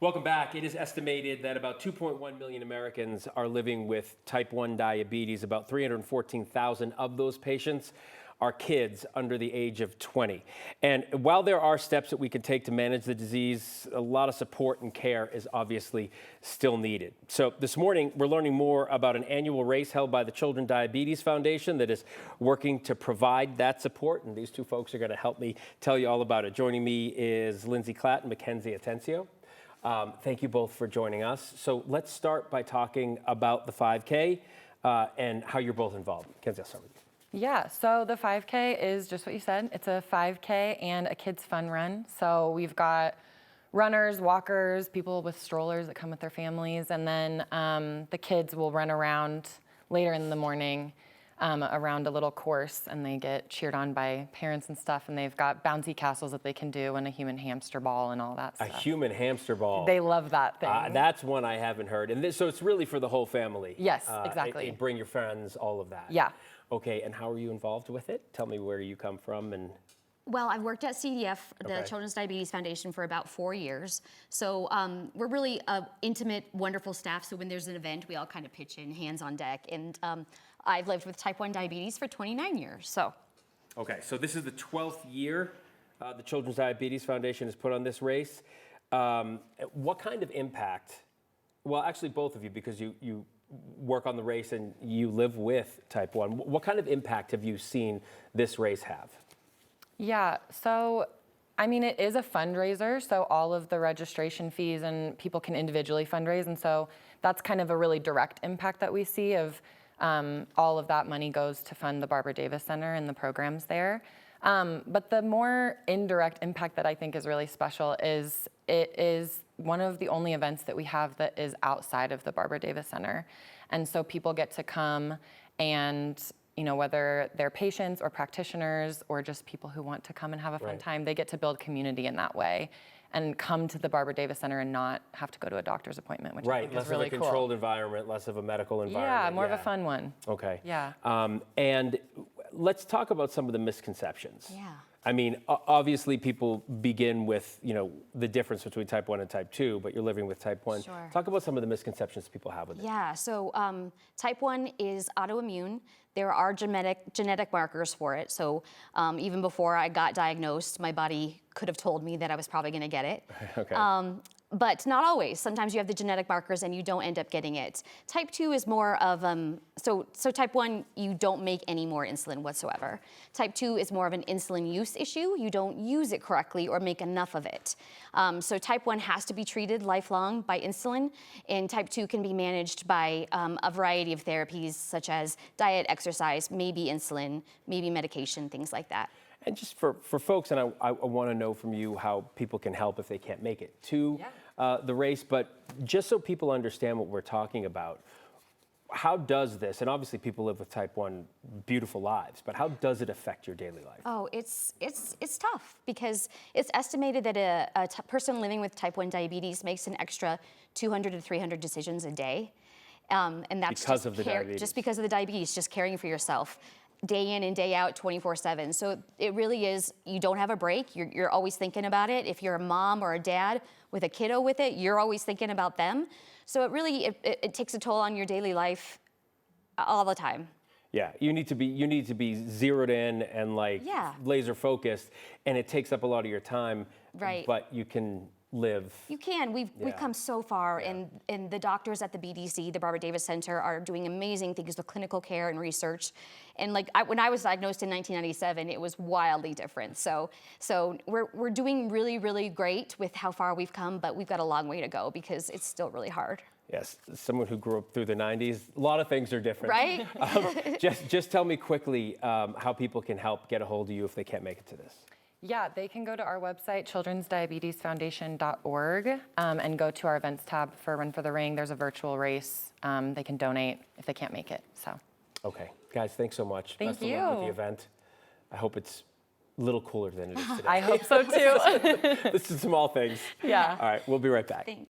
Welcome back. It is estimated that about 2.1 million Americans are living with type 1 diabetes. About 314,000 of those patients are kids under the age of 20. And while there are steps that we can take to manage the disease, a lot of support and care is obviously still needed. So this morning, we're learning more about an annual race held by the Children's Diabetes Foundation that is working to provide that support. And these two folks are going to help me tell you all about it. Joining me is Lindsay Klatt and Mackenzie Atencio. Thank you both for joining us. So let's start by talking about the 5K and how you're both involved. Mackenzie, I'll start with you. Yeah, so the 5K is just what you said. It's a 5K and a kids fun run. So we've got runners, walkers, people with strollers that come with their families, and then the kids will run around later in the morning around a little course, and they get cheered on by parents and stuff, and they've got bouncy castles that they can do and a human hamster ball and all that stuff. A human hamster ball. They love that thing. That's one I haven't heard. And so it's really for the whole family. Yes, exactly. Bring your friends, all of that. Yeah. Okay, and how are you involved with it? Tell me where you come from and... Well, I've worked at CDF, the Children's Diabetes Foundation, for about 4 years. So we're really an intimate, wonderful staff. So when there's an event, we all kind of pitch in, hands on deck. And I've lived with type 1 diabetes for 29 years, so. Okay, so this is the 12th year the Children's Diabetes Foundation has put on this race. What kind of impact, well, actually both of you, because you work on the race and you live with type 1, what kind of impact have you seen this race have? Yeah, so I mean, it is a fundraiser, so all of the registration fees and people can individually fundraise, and so that's kind of a really direct impact that we see of all of that money goes to fund the Barbara Davis Center and the programs there. But the more indirect impact that I think is really special is it is one of the only events that we have that is outside of the Barbara Davis Center. And so people get to come and, you know, whether they're patients or practitioners or just people who want to come and have a fun time, they get to build community in that way and come to the Barbara Davis Center and not have to go to a doctor's appointment, which I think is really cool. Less of a controlled environment, less of a medical environment. Yeah, more of a fun one. Okay. Yeah. And let's talk about some of the misconceptions. Yeah. I mean, obviously people begin with, you know, the difference between type 1 and type 2, but you're living with type 1. Sure. Talk about some of the misconceptions people have with it. Yeah, so type 1 is autoimmune. There are genetic markers for it. So even before I got diagnosed, my body could have told me that I was probably going to get it. Okay. But not always. Sometimes you have the genetic markers and you don't end up getting it. Type 2 is more of, so type 1, you don't make any more insulin whatsoever. Type 2 is more of an insulin use issue. You don't use it correctly or make enough of it. So type 1 has to be treated lifelong by insulin, and type 2 can be managed by a variety of therapies such as diet, exercise, maybe insulin, maybe medication, things like that. And just for folks, and I want to know from you how people can help if they can't make it to the race, but just so people understand what we're talking about, how does this, and obviously people live with type 1 beautiful lives, but how does it affect your daily life? Oh, it's tough because it's estimated that a person living with type 1 diabetes makes an extra 200 to 300 decisions a day. And that's because of the diabetes. Just because of the diabetes, just caring for yourself. Day in and day out, 24/7. So it really is, you don't have a break. You're always thinking about it. If you're a mom or a dad with a kiddo with it, you're always thinking about them. So it really, it takes a toll on your daily life all the time. Yeah, you need to be zeroed in and laser focused, and it takes up a lot of your time. Right. But you can live. You can. We've come so far, and the doctors at the BDC, the Barbara Davis Center, are doing amazing things with clinical care and research. And when I was diagnosed in 1997, it was wildly different. So we're doing really, really great with how far we've come, but we've got a long way to go because it's still really hard. Yes, someone who grew up through the 90s, a lot of things are different. Right? Just tell me quickly how people can help get a hold of you if they can't make it to this. Yeah, they can go to our website, childrensdiabetesfoundation.org, and go to our events tab for Run for the Ring. There's a virtual race. They can donate if they can't make it. So. Okay, guys, thanks so much. Thank you. Best of luck with the event. I hope it's a little cooler than it is today. I hope so too. This is small things. Yeah. All right, we'll be right back. Thanks.